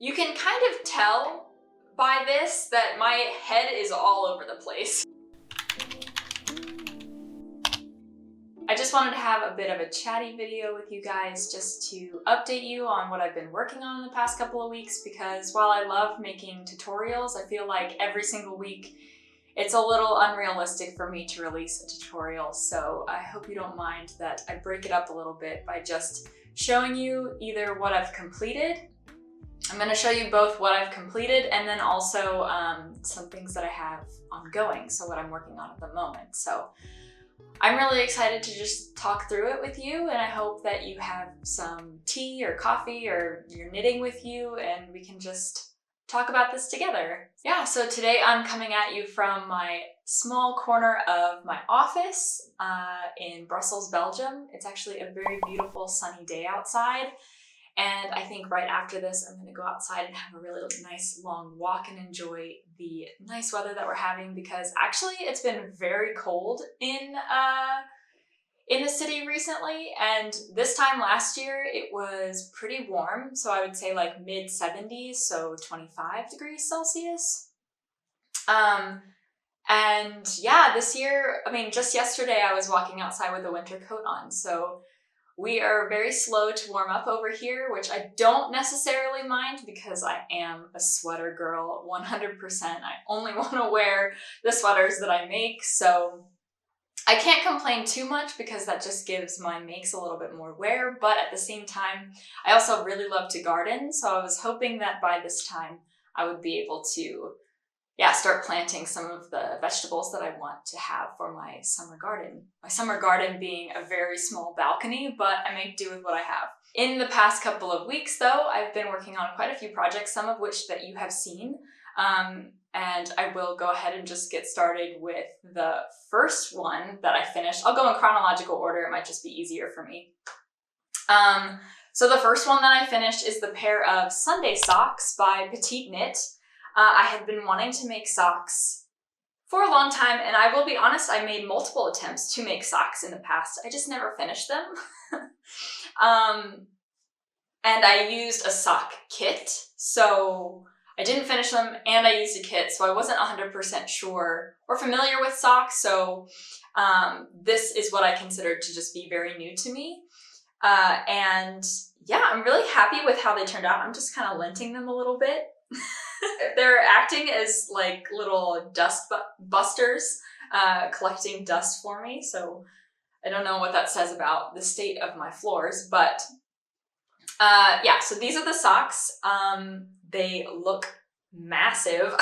You can kind of tell by this that my head is all over the place. I just wanted to have a bit of a chatty video with you guys just to update you on what I've been working on in the past couple of weeks, because while I love making tutorials, I feel like every single week it's a little unrealistic for me to release a tutorial. So I hope you don't mind that I break it up a little bit by just showing you either what I've completed. I'm going to show you both what I've completed and then also some things that I have ongoing, so what I'm working on at the moment. So I'm really excited to just talk through it with you, and I hope that you have some tea or coffee or you're knitting with you and we can just talk about this together. Yeah, so today I'm coming at you from my small corner of my office in Brussels, Belgium. It's actually a very beautiful sunny day outside. And I think right after this, I'm going to go outside and have a really nice long walk and enjoy the nice weather that we're having, because actually it's been very cold in the city recently. And this time last year, it was pretty warm. So I would say like mid 70s, so 25 degrees Celsius. And yeah, this year, I mean, just yesterday I was walking outside with a winter coat on. So we are very slow to warm up over here, which I don't necessarily mind because I am a sweater girl 100%. I only want to wear the sweaters that I make, so I can't complain too much because that just gives my makes a little bit more wear. But at the same time, I also really love to garden, so I was hoping that by this time I would be able to start planting some of the vegetables that I want to have for my summer garden. My summer garden being a very small balcony, but I make do with what I have. In the past couple of weeks though, I've been working on quite a few projects, some of which that you have seen. And I will go ahead and just get started with the first one that I finished. I'll go in chronological order, it might just be easier for me. So the first one that I finished is the pair of Sunday socks by Petite Knit. I had been wanting to make socks for a long time, and I will be honest, I made multiple attempts to make socks in the past. I just never finished them. And I used a sock kit, so I didn't finish them, and I used a kit, so I wasn't 100% sure or familiar with socks, so this is what I considered to just be very new to me. And yeah, I'm really happy with how they turned out. I'm just kind of linting them a little bit. They're acting as like little dust busters, collecting dust for me. So I don't know what that says about the state of my floors, but yeah, so these are the socks. They look massive.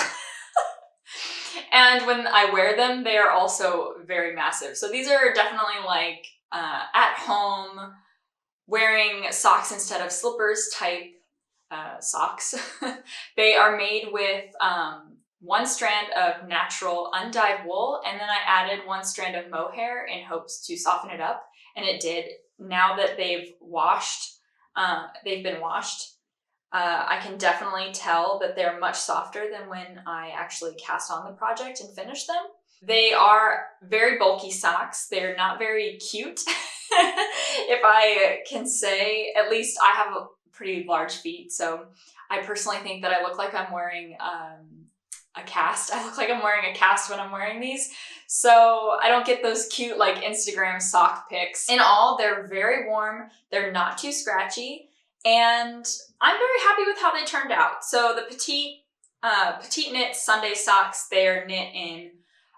And when I wear them, they are also very massive. So these are definitely like at home, wearing socks instead of slippers type socks. They are made with one strand of natural undyed wool, and then I added one strand of mohair in hopes to soften it up, and it did. Now that they've been washed, I can definitely tell that they're much softer than when I actually cast on the project and finished them. They are very bulky socks. They're not very cute, if I can say. At least I have a pretty large feet, so I personally think that I look like I'm wearing a cast. I look like I'm wearing a cast when I'm wearing these, so I don't get those cute like Instagram sock pics. In all, they're very warm, they're not too scratchy, and I'm very happy with how they turned out. So the Petite Knit Sunday socks, they are knit in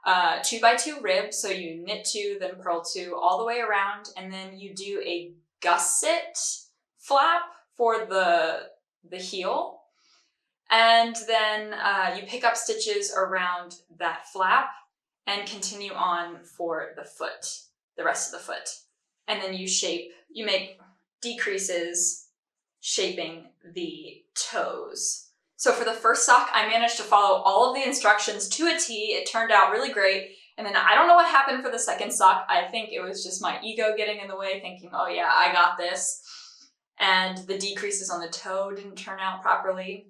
2x2 ribs, so you knit 2, then purl 2 all the way around, and then you do a gusset flap for the heel, and then you pick up stitches around that flap and continue on for the foot, the rest of the foot, and then you make decreases shaping the toes. So for the first sock, I managed to follow all of the instructions to a T. It turned out really great. And then I don't know what happened for the second sock. I think it was just my ego getting in the way, thinking, oh yeah, I got this. And the decreases on the toe didn't turn out properly.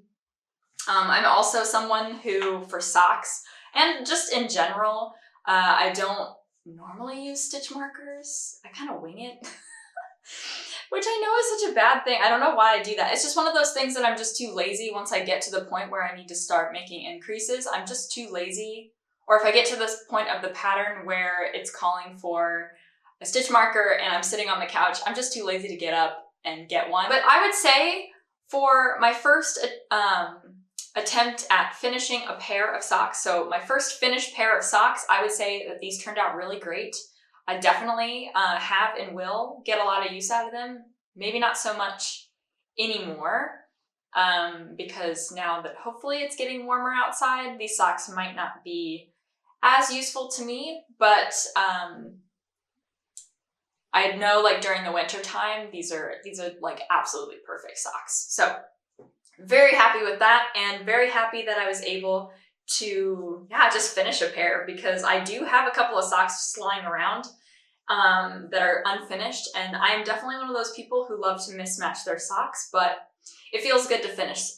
I'm also someone who, for socks, and just in general, I don't normally use stitch markers. I kind of wing it. which I know is such a bad thing. I don't know why I do that. It's just one of those things that I'm just too lazy once I get to the point where I need to start making increases. I'm just too lazy. Or if I get to this point of the pattern where it's calling for a stitch marker and I'm sitting on the couch, I'm just too lazy to get up and get one. But I would say for my first attempt at finishing a pair of socks, so my first finished pair of socks, I would say that these turned out really great. I definitely have and will get a lot of use out of them. Maybe not so much anymore because now that hopefully it's getting warmer outside, these socks might not be as useful to me, but I know like during the winter time, these are like absolutely perfect socks. So very happy with that, and very happy that I was able to, just finish a pair, because I do have a couple of socks just lying around that are unfinished, and I'm definitely one of those people who love to mismatch their socks, but it feels good to finish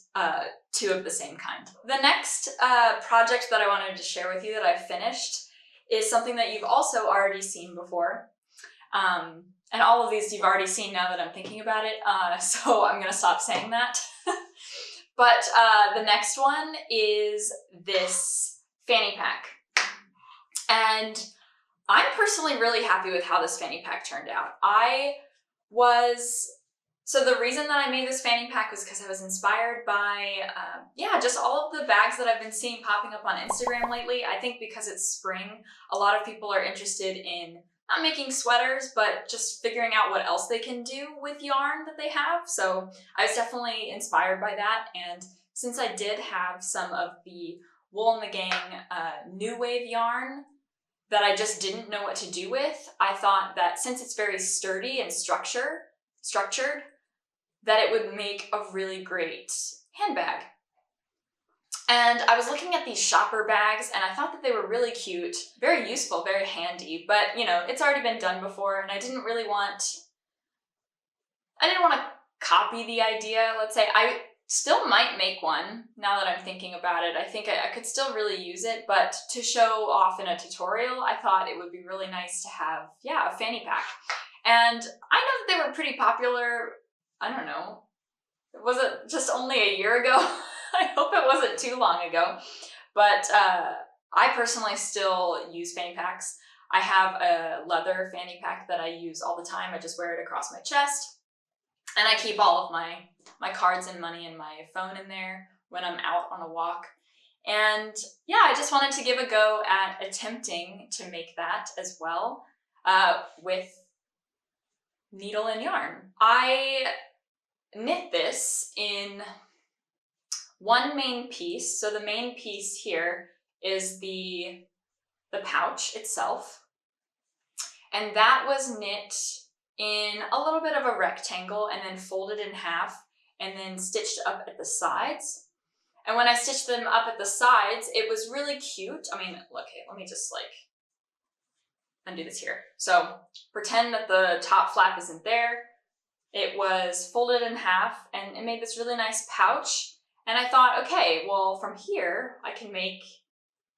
two of the same kind. The next project that I wanted to share with you that I've finished is something that you've also already seen before. And all of these you've already seen now that I'm thinking about it, so I'm gonna stop saying that. But the next one is this fanny pack. And I'm personally really happy with how this fanny pack turned out. So the reason that I made this fanny pack was because I was inspired by, just all of the bags that I've been seeing popping up on Instagram lately. I think because it's spring, a lot of people are interested in not making sweaters, but just figuring out what else they can do with yarn that they have. So I was definitely inspired by that. And since I did have some of the Wool and the Gang new wave yarn that I just didn't know what to do with, I thought that since it's very sturdy and structured, that it would make a really great handbag. And I was looking at these shopper bags and I thought that they were really cute, very useful, very handy, but you know, it's already been done before and I didn't want to copy the idea, let's say. I still might make one now that I'm thinking about it. I think I could still really use it, but to show off in a tutorial, I thought it would be really nice to have, a fanny pack. And I know that they were pretty popular, I don't know, was it just only a year ago? I hope it wasn't too long ago, but I personally still use fanny packs. I have a leather fanny pack that I use all the time. I just wear it across my chest, and I keep all of my cards and money and my phone in there when I'm out on a walk. And I just wanted to give a go at attempting to make that as well with needle and yarn. I knit this in one main piece. So the main piece here is the pouch itself. And that was knit in a little bit of a rectangle and then folded in half and then stitched up at the sides. And when I stitched them up at the sides, it was really cute. I mean, look, hey, let me just undo this here. So pretend that the top flap isn't there. It was folded in half and it made this really nice pouch. And I thought, okay, well, from here, I can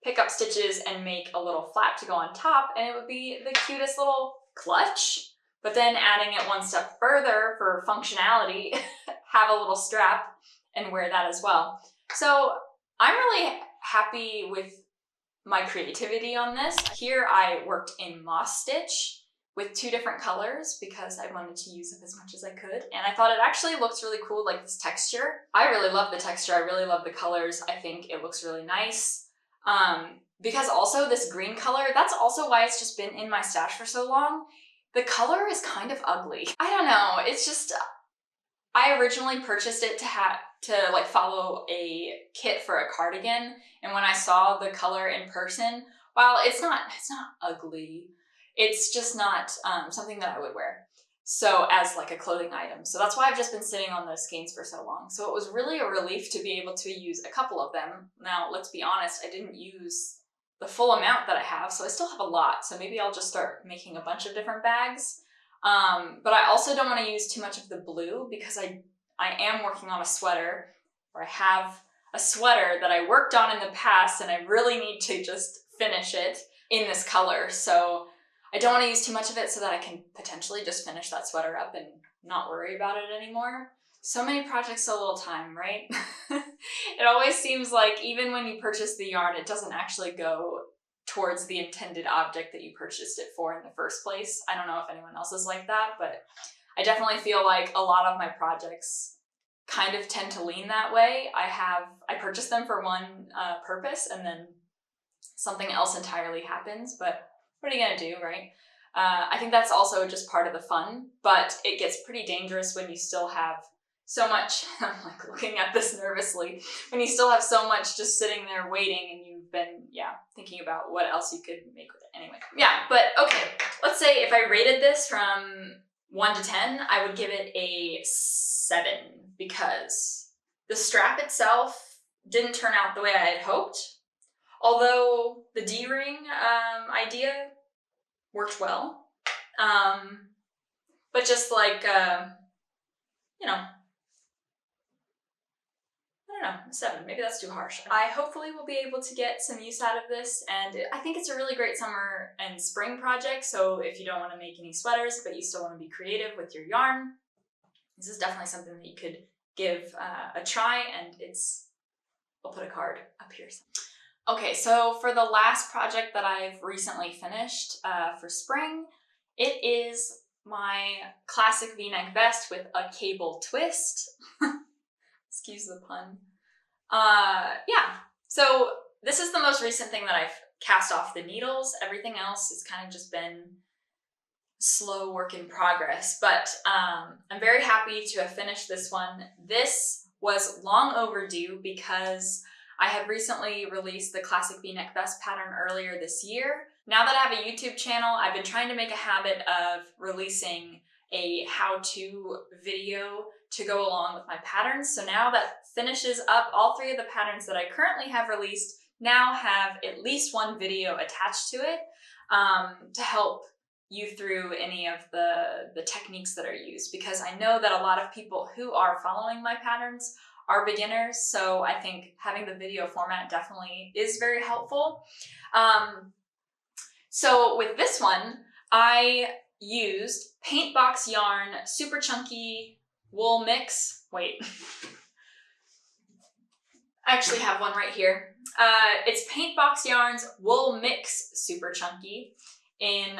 pick up stitches and make a little flap to go on top, and it would be the cutest little clutch. But then adding it one step further for functionality, have a little strap and wear that as well. So I'm really happy with my creativity on this. Here I worked in moss stitch with 2 different colors because I wanted to use them as much as I could. And I thought it actually looks really cool, like this texture. I really love the texture. I really love the colors. I think it looks really nice. Because also this green color, that's also why it's just been in my stash for so long. The color is kind of ugly. I don't know. It's just, I originally purchased it to follow a kit for a cardigan. And when I saw the color in person, while it's not ugly, it's just not something that I would wear. So as a clothing item. So that's why I've just been sitting on those skeins for so long. So it was really a relief to be able to use a couple of them. Now, let's be honest, I didn't use the full amount that I have, so I still have a lot. So maybe I'll just start making a bunch of different bags. But I also don't want to use too much of the blue because I am working on a sweater, or I have a sweater that I worked on in the past and I really need to just finish it in this color. So I don't want to use too much of it so that I can potentially just finish that sweater up and not worry about it anymore. So many projects, so little time, right? It always seems like even when you purchase the yarn, it doesn't actually go towards the intended object that you purchased it for in the first place. I don't know if anyone else is like that, but I definitely feel like a lot of my projects kind of tend to lean that way. I purchased them for one purpose, and then something else entirely happens, but what are you gonna do, right? I think that's also just part of the fun, but it gets pretty dangerous when you still have so much, I'm like looking at this nervously, when you still have so much just sitting there waiting and you've been, thinking about what else you could make with it. Anyway, but okay, let's say if I rated this from 1 to 10, I would give it a 7 because the strap itself didn't turn out the way I had hoped. Although the D-ring idea worked well. But just like, I don't know, 7, maybe that's too harsh. I hopefully will be able to get some use out of this, and I think it's a really great summer and spring project, so if you don't want to make any sweaters, but you still want to be creative with your yarn, this is definitely something that you could give a try, and I'll put a card up here. Okay, so for the last project that I've recently finished for spring, it is my classic V-neck vest with a cable twist. Excuse the pun. So this is the most recent thing that I've cast off the needles. Everything else has kind of just been slow work in progress, but I'm very happy to have finished this one. This was long overdue because I had recently released the classic V-neck vest pattern earlier this year. Now that I have a YouTube channel, I've been trying to make a habit of releasing a how-to video to go along with my patterns. So now that finishes up all 3 of the patterns that I currently have released, now have at least one video attached to it to help you through any of the techniques that are used, because I know that a lot of people who are following my patterns are beginners, so I think having the video format definitely is very helpful. So with this one, I used paint box yarn, super chunky wool mix. Wait, I actually have one right here. It's paint box yarns wool mix super chunky in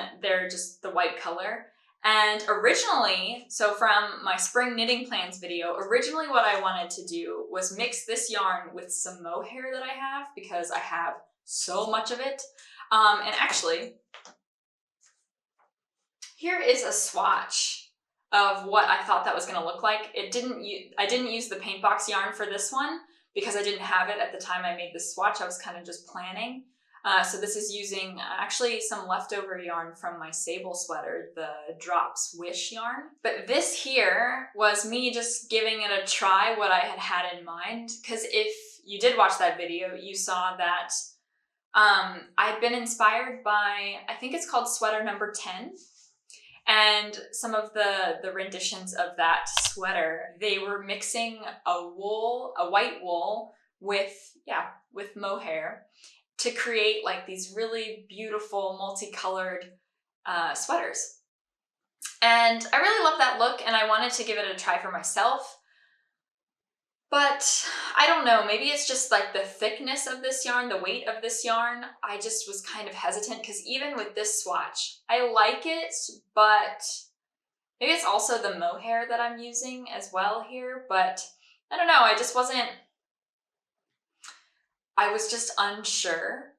just the white color. And originally, so from my spring knitting plans video, originally what I wanted to do was mix this yarn with some mohair that I have, because I have so much of it. And actually, here is a swatch of what I thought that was going to look like. I didn't use the paint box yarn for this one because I didn't have it at the time I made this swatch. I was kind of just planning. So this is using actually some leftover yarn from my sable sweater, the Drops Wish yarn. But this here was me just giving it a try, what I had in mind. Because if you did watch that video, you saw that I'd been inspired by, I think it's called sweater number 10. And some of the renditions of that sweater, they were mixing a white wool with mohair to create like these really beautiful multicolored sweaters. And I really love that look, and I wanted to give it a try for myself. But I don't know, maybe it's just like the thickness of this yarn, the weight of this yarn. I just was kind of hesitant, because even with this swatch, I like it, but maybe it's also the mohair that I'm using as well here. But I don't know, I was just unsure.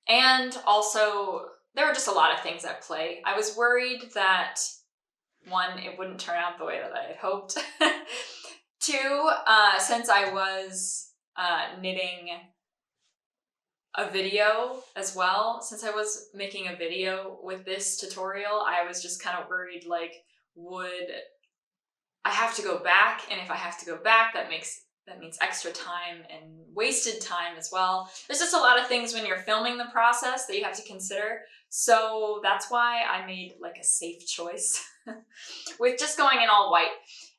And also, there were just a lot of things at play. I was worried that, 1, it wouldn't turn out the way that I had hoped. 2, since I was knitting a video as well, since I was making a video with this tutorial, I was just kind of worried, like, would I have to go back? And if I have to go back, that means extra time and wasted time as well. There's just a lot of things when you're filming the process that you have to consider. So that's why I made like a safe choice with just going in all white.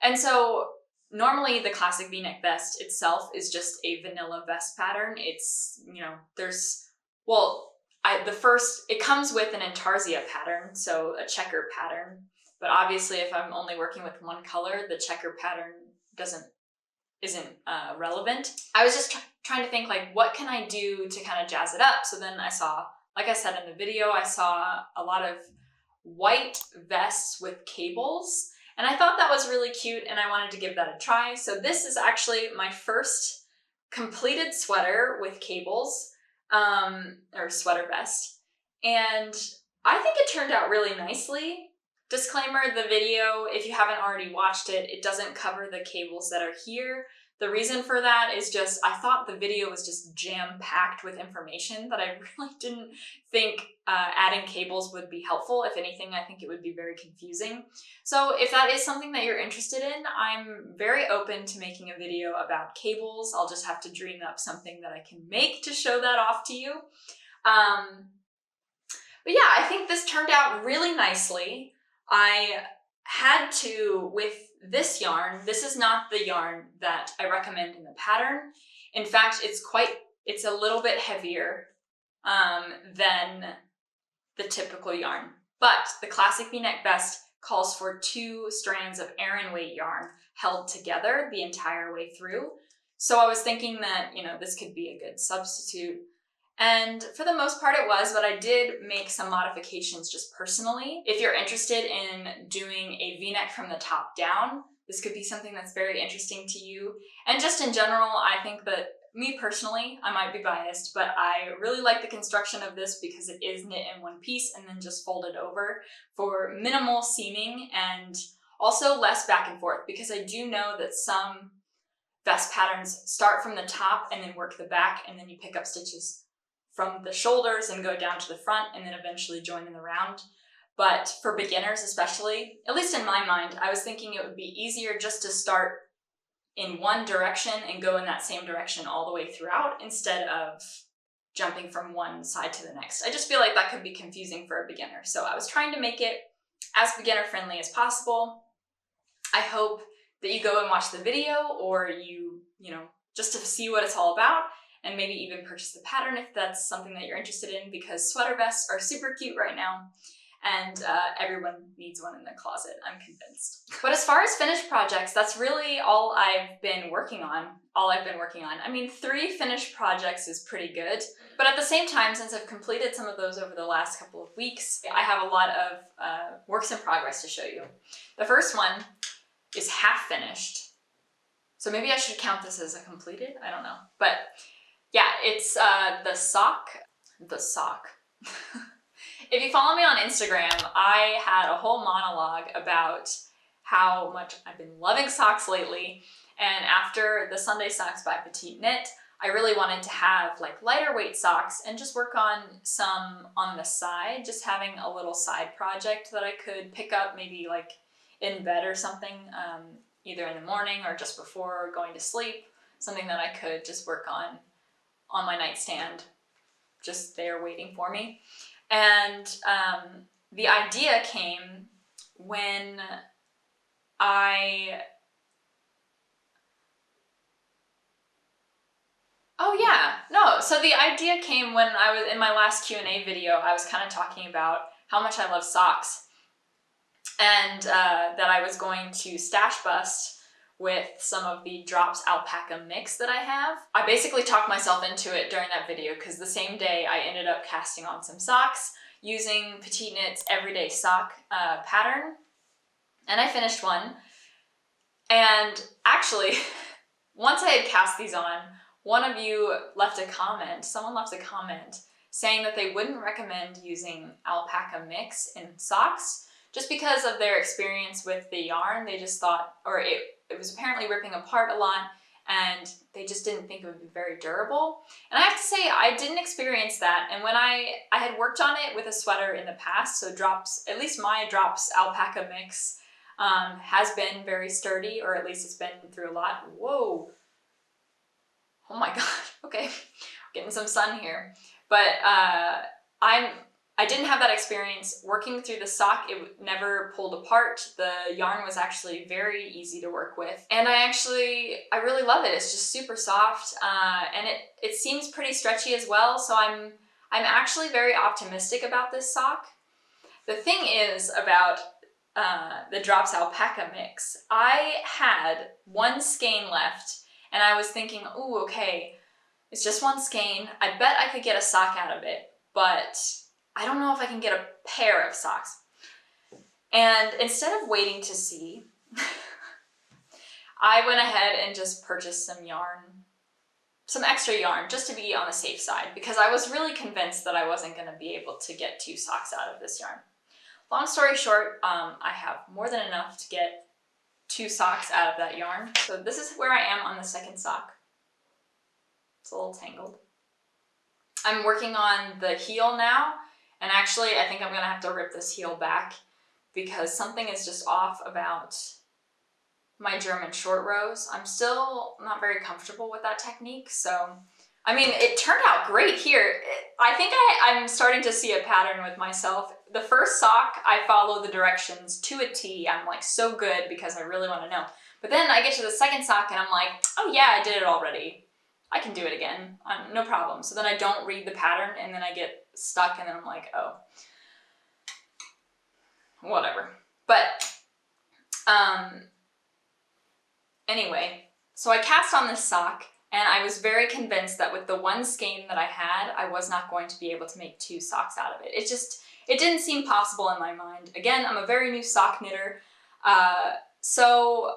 And so normally the classic V-neck vest itself is just a vanilla vest pattern. It's, it comes with an intarsia pattern, so a checker pattern. But obviously if I'm only working with one color, the checker pattern isn't relevant. I was just trying to think like, what can I do to kind of jazz it up? So then I saw, like I said in the video, I saw a lot of white vests with cables, and I thought that was really cute and I wanted to give that a try. So this is actually my first completed sweater with cables, or sweater vest. And I think it turned out really nicely. Disclaimer, the video, if you haven't already watched it, it doesn't cover the cables that are here. The reason for that is just, I thought the video was just jam-packed with information that I really didn't think adding cables would be helpful. If anything, I think it would be very confusing. So if that is something that you're interested in, I'm very open to making a video about cables. I'll just have to dream up something that I can make to show that off to you. But yeah, I think this turned out really nicely. I had to, with this yarn, this is not the yarn that I recommend in the pattern. In fact, it's a little bit heavier than the typical yarn. But the classic V-neck vest calls for 2 strands of Aran weight yarn held together the entire way through. So I was thinking that, you know, this could be a good substitute. And for the most part it was, but I did make some modifications just personally. If you're interested in doing a V-neck from the top down, this could be something that's very interesting to you. And just in general, I think that me personally, I might be biased, but I really like the construction of this because it is knit in one piece and then just folded over for minimal seaming and also less back and forth, because I do know that some vest patterns start from the top and then work the back, and then you pick up stitches from the shoulders and go down to the front and then eventually join in the round. But for beginners especially, at least in my mind, I was thinking it would be easier just to start in one direction and go in that same direction all the way throughout instead of jumping from one side to the next. I just feel like that could be confusing for a beginner. So I was trying to make it as beginner friendly as possible. I hope that you go and watch the video, or you know, just to see what it's all about, and maybe even purchase the pattern if that's something that you're interested in, because sweater vests are super cute right now and everyone needs one in their closet, I'm convinced. But as far as finished projects, that's really all I've been working on. I mean, 3 finished projects is pretty good, but at the same time, since I've completed some of those over the last couple of weeks, I have a lot of works in progress to show you. The first one is half finished. So maybe I should count this as a completed, I don't know. But yeah, it's the sock. If you follow me on Instagram, I had a whole monologue about how much I've been loving socks lately. And after the Sunday socks by Petite Knit, I really wanted to have like lighter weight socks and just work on some on the side, just having a little side project that I could pick up maybe like in bed or something, either in the morning or just before going to sleep, something that I could just work on my nightstand, just there waiting for me. And the idea came when so the idea came when I was in my last Q&A video. I was kind of talking about how much I love socks, and that I was going to stash bust with some of the Drops alpaca mix that I have. I basically talked myself into it during that video because the same day I ended up casting on some socks using Petite Knit's everyday sock pattern, and I finished one. And actually, once I had cast these on, someone left a comment saying that they wouldn't recommend using alpaca mix in socks just because of their experience with the yarn. They just thought, or it was apparently ripping apart a lot, and they just didn't think it would be very durable. And I have to say, I didn't experience that. And when I had worked on it with a sweater in the past, so Drops, at least my Drops alpaca mix has been very sturdy, or at least it's been through a lot. Whoa. Oh my God. Okay. Getting some sun here. But I didn't have that experience working through the sock. It never pulled apart. The yarn was actually very easy to work with. And I really love it. It's just super soft. And it seems pretty stretchy as well. So I'm actually very optimistic about this sock. The thing is about the Drops Alpaca mix, I had one skein left and I was thinking, ooh, okay, it's just one skein. I bet I could get a sock out of it, but I don't know if I can get a pair of socks. And instead of waiting to see, I went ahead and just purchased some yarn, some extra yarn, just to be on the safe side, because I was really convinced that I wasn't going to be able to get 2 socks out of this yarn. Long story short, I have more than enough to get 2 socks out of that yarn. So this is where I am on the second sock. It's a little tangled. I'm working on the heel now, and actually I think I'm going to have to rip this heel back because something is just off about my German short rows. I'm still not very comfortable with that technique, so I mean, it turned out great here. I think I'm starting to see a pattern with myself. The first sock, I follow the directions to a T. I'm like so good because I really want to know. But then I get to the second sock and I'm like, oh yeah, I did it already. I can do it again, no problem. So then I don't read the pattern and then I get stuck and then I'm like, oh, whatever. But anyway, so I cast on this sock. And I was very convinced that with the one skein that I had, I was not going to be able to make 2 socks out of it. It didn't seem possible in my mind. Again, I'm a very new sock knitter. So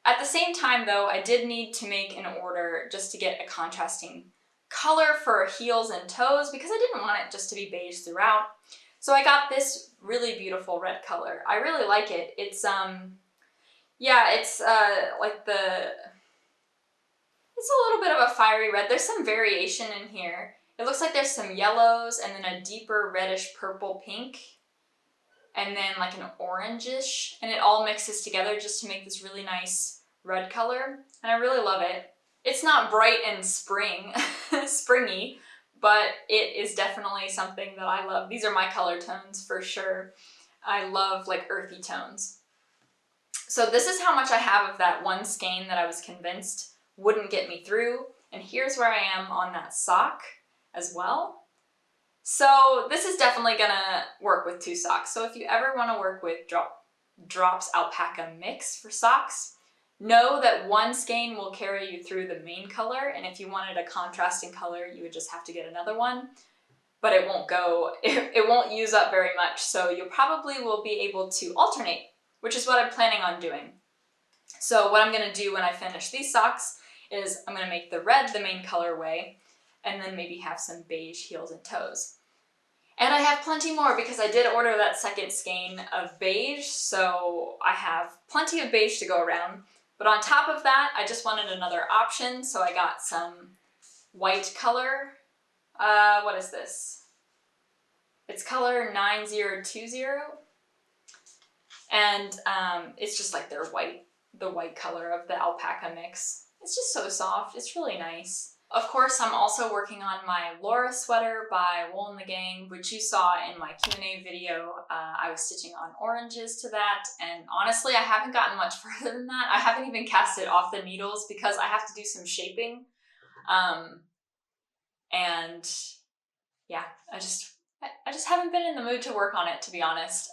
at the same time though, I did need to make an order just to get a contrasting color for heels and toes because I didn't want it just to be beige throughout. So I got this really beautiful red color. I really like it. It's, yeah, it's like it's a little bit of a fiery red. There's some variation in here. It looks like there's some yellows and then a deeper reddish purple pink and then like an orangish, and it all mixes together just to make this really nice red color. And I really love it. It's not bright and springy, but it is definitely something that I love. These are my color tones for sure. I love like earthy tones. So this is how much I have of that one skein that I was convinced wouldn't get me through, and here's where I am on that sock as well. So this is definitely gonna work with 2 socks. So if you ever want to work with Drops Alpaca mix for socks, know that one skein will carry you through the main color, and if you wanted a contrasting color, you would just have to get another one, but it won't use up very much, so you probably will be able to alternate, which is what I'm planning on doing. So what I'm going to do when I finish these socks is I'm going to make the red the main colorway and then maybe have some beige heels and toes. And I have plenty more because I did order that second skein of beige, so I have plenty of beige to go around. But on top of that, I just wanted another option, so I got some white color. What is this? It's color 9020. And it's just like the white color of the alpaca mix. It's just so soft. It's really nice. Of course, I'm also working on my Laura sweater by Wool and the Gang, which you saw in my Q&A video. I was stitching on oranges to that, and honestly, I haven't gotten much further than that. I haven't even cast it off the needles because I have to do some shaping. And yeah, I just haven't been in the mood to work on it, to be honest.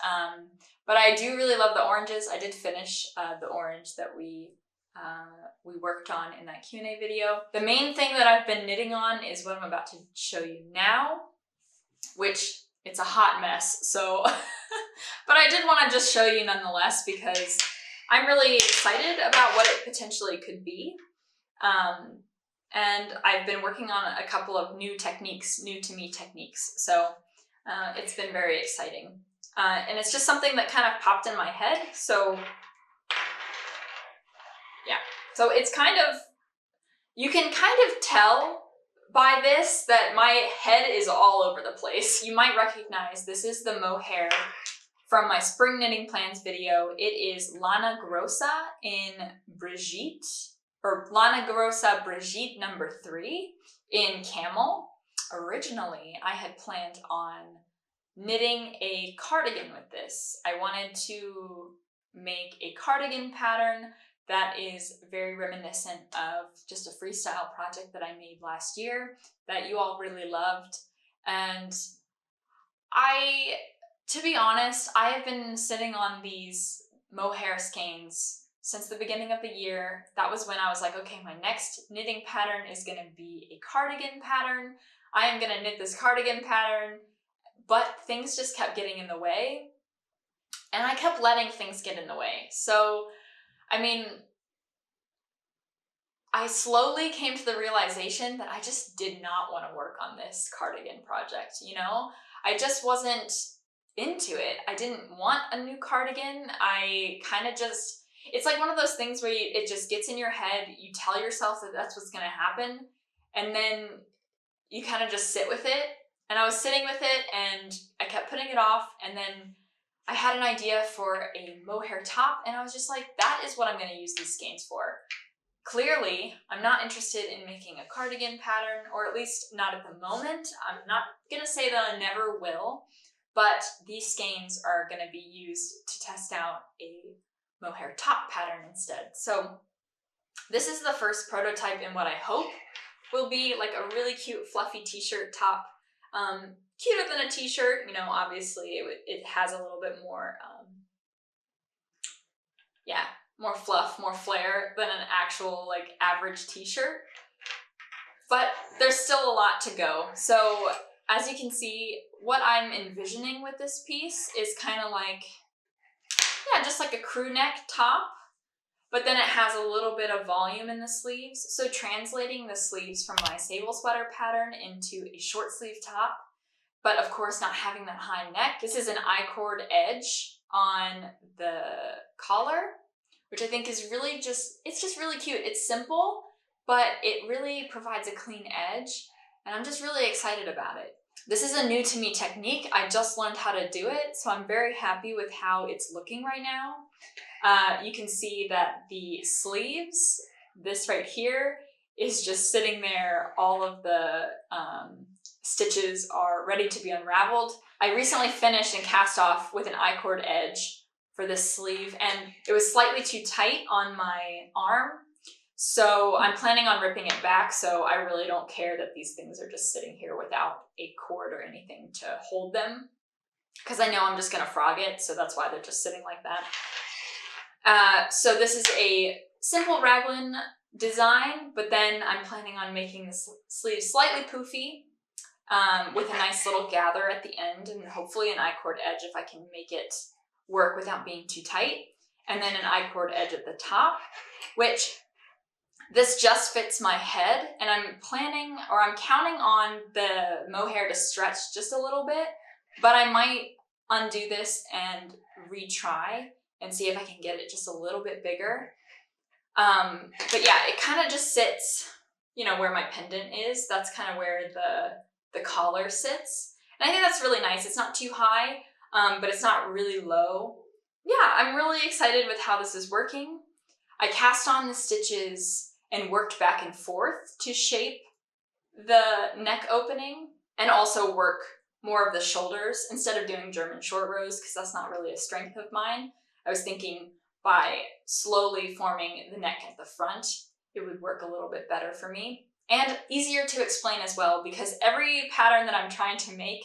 But I do really love the oranges. I did finish the orange that we worked on in that Q&A video. The main thing that I've been knitting on is what I'm about to show you now, which it's a hot mess. So, but I did want to just show you nonetheless because I'm really excited about what it potentially could be. And I've been working on a couple of new to me techniques. So it's been very exciting. And it's just something that kind of popped in my head. So yeah, so it's kind of, you can kind of tell by this that my head is all over the place. You might recognize this is the Mohair from my spring knitting plans video. It is Lana Grossa in Brigitte, or Lana Grossa Brigitte number 3 in Camel. Originally, I had planned on knitting a cardigan with this. I wanted to make a cardigan pattern that is very reminiscent of just a freestyle project that I made last year that you all really loved. And to be honest, I have been sitting on these Mohair skeins since the beginning of the year. That was when I was like, okay, my next knitting pattern is going to be a cardigan pattern. I am going to knit this cardigan pattern, but things just kept getting in the way, and I kept letting things get in the way. So, I mean, I slowly came to the realization that I just did not want to work on this cardigan project, you know? I just wasn't into it. I didn't want a new cardigan. I kind of just, it's like one of those things where it just gets in your head, you tell yourself that that's what's going to happen, and then you kind of just sit with it. And I was sitting with it, and I kept putting it off, and then I had an idea for a mohair top, and I was just like, that is what I'm going to use these skeins for. Clearly, I'm not interested in making a cardigan pattern, or at least not at the moment. I'm not going to say that I never will, but these skeins are going to be used to test out a mohair top pattern instead. So this is the first prototype in what I hope will be like a really cute fluffy t-shirt top. Cuter than a t-shirt, you know, obviously it has a little bit more, more fluff, more flair than an actual like average t-shirt, but there's still a lot to go. So as you can see, what I'm envisioning with this piece is kind of like, just like a crew neck top, but then it has a little bit of volume in the sleeves. So translating the sleeves from my sable sweater pattern into a short sleeve top, but of course not having that high neck. This is an I-cord edge on the collar, which I think is really it's just really cute. It's simple, but it really provides a clean edge, and I'm just really excited about it. This is a new to me technique. I just learned how to do it, so I'm very happy with how it's looking right now. You can see that the sleeves, this right here, is just sitting there. All of the stitches are ready to be unraveled. I recently finished and cast off with an I-cord edge for this sleeve, and it was slightly too tight on my arm, so I'm planning on ripping it back. So I really don't care that these things are just sitting here without a cord or anything to hold them, because I know I'm just gonna frog it, so that's why they're just sitting like that. So this is a simple raglan design, but then I'm planning on making the sleeve slightly poofy, with a nice little gather at the end, and hopefully an I-cord edge if I can make it work without being too tight, and then an I-cord edge at the top, which this just fits my head, and I'm counting on the mohair to stretch just a little bit, but I might undo this and retry and see if I can get it just a little bit bigger. But yeah, it kind of just sits, you know, where my pendant is. That's kind of where the collar sits, and I think that's really nice. It's not too high, but it's not really low. Yeah, I'm really excited with how this is working. I cast on the stitches and worked back and forth to shape the neck opening, and also work more of the shoulders instead of doing German short rows, because that's not really a strength of mine. I was thinking by slowly forming the neck at the front, it would work a little bit better for me. And easier to explain as well, because every pattern that I'm trying to make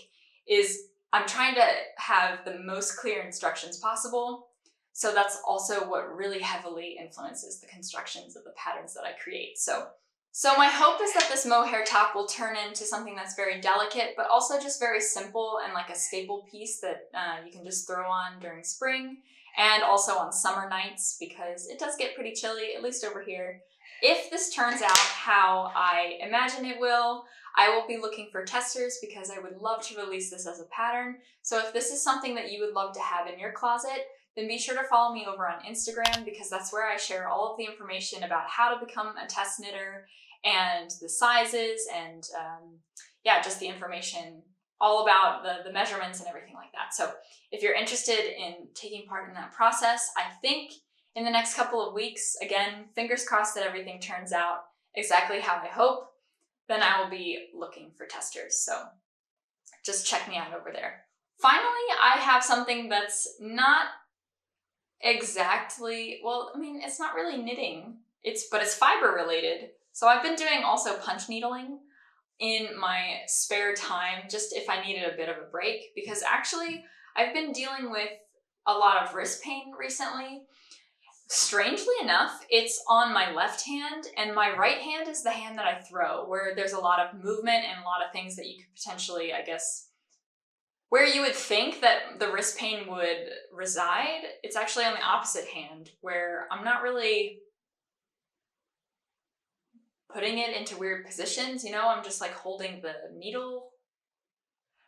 I'm trying to have the most clear instructions possible. So that's also what really heavily influences the constructions of the patterns that I create. So my hope is that this mohair top will turn into something that's very delicate, but also just very simple and like a staple piece that you can just throw on during spring, and also on summer nights, because it does get pretty chilly, at least over here. If this turns out how I imagine it will, I will be looking for testers, because I would love to release this as a pattern. So if this is something that you would love to have in your closet, then be sure to follow me over on Instagram, because that's where I share all of the information about how to become a test knitter, and the sizes, and just the information all about the measurements and everything like that. So if you're interested in taking part in that process, I think in the next couple of weeks, again, fingers crossed that everything turns out exactly how I hope, then I will be looking for testers. So just check me out over there. Finally, I have something that's not exactly, well, I mean, it's not really knitting, but it's fiber related. So I've been doing also punch needling in my spare time, just if I needed a bit of a break, because actually I've been dealing with a lot of wrist pain recently. Strangely enough, it's on my left hand, and my right hand is the hand that I throw, where there's a lot of movement and a lot of things that you could potentially, I guess, where you would think that the wrist pain would reside, it's actually on the opposite hand, where I'm not really putting it into weird positions, you know, I'm just like holding the needle.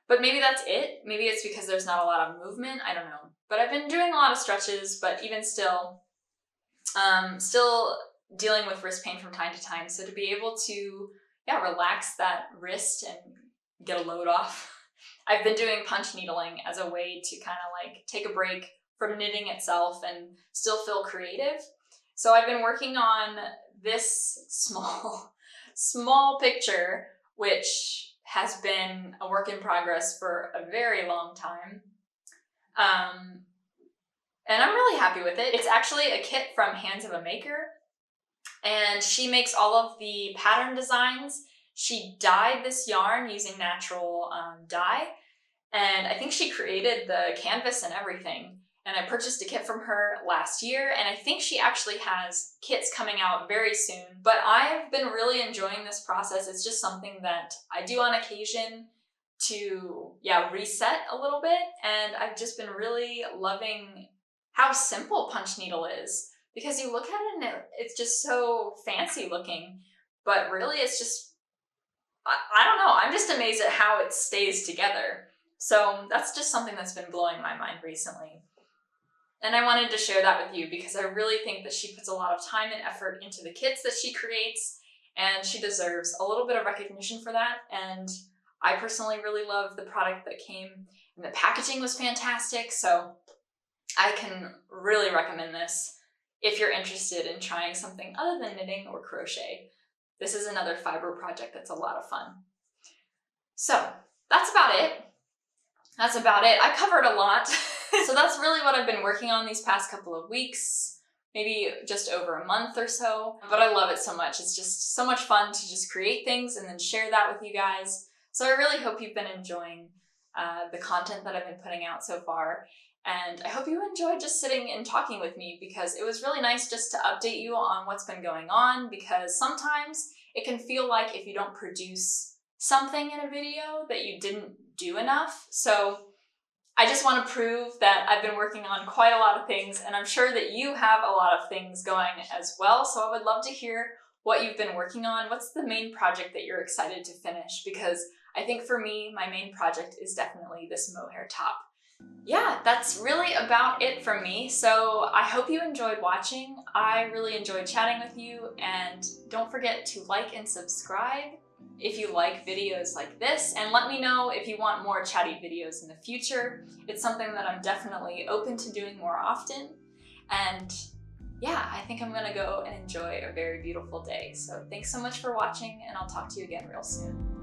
But maybe that's it. Maybe it's because there's not a lot of movement. I don't know. But I've been doing a lot of stretches, but even still, still dealing with wrist pain from time to time. So to be able to, relax that wrist and get a load off. I've been doing punch needling as a way to kind of like take a break from knitting itself and still feel creative. So I've been working on this small picture, which has been a work in progress for a very long time. And I'm really happy with it. It's actually a kit from Hands of a Maker, and she makes all of the pattern designs. She dyed this yarn using natural dye, and I think she created the canvas and everything. And I purchased a kit from her last year, and I think she actually has kits coming out very soon. But I've been really enjoying this process. It's just something that I do on occasion to, reset a little bit. And I've just been really loving how simple punch needle is, because you look at it and it's just so fancy looking, but really it's just, I don't know, I'm just amazed at how it stays together. So that's just something that's been blowing my mind recently. And I wanted to share that with you because I really think that she puts a lot of time and effort into the kits that she creates, and she deserves a little bit of recognition for that. And I personally really love the product that came, and the packaging was fantastic. So I can really recommend this if you're interested in trying something other than knitting or crochet. This is another fiber project that's a lot of fun. So that's about it. I covered a lot. So that's really what I've been working on these past couple of weeks, maybe just over a month or so. But I love it so much. It's just so much fun to just create things and then share that with you guys. So I really hope you've been enjoying the content that I've been putting out so far. And I hope you enjoyed just sitting and talking with me, because it was really nice just to update you on what's been going on, because sometimes it can feel like if you don't produce something in a video that you didn't do enough. So I just want to prove that I've been working on quite a lot of things, and I'm sure that you have a lot of things going as well. So I would love to hear what you've been working on. What's the main project that you're excited to finish? Because I think for me, my main project is definitely this mohair top. Yeah, that's really about it from me. So I hope you enjoyed watching. I really enjoyed chatting with you, and don't forget to like and subscribe if you like videos like this, and let me know if you want more chatty videos in the future. It's something that I'm definitely open to doing more often. And yeah, I think I'm gonna go and enjoy a very beautiful day. So thanks so much for watching, and I'll talk to you again real soon.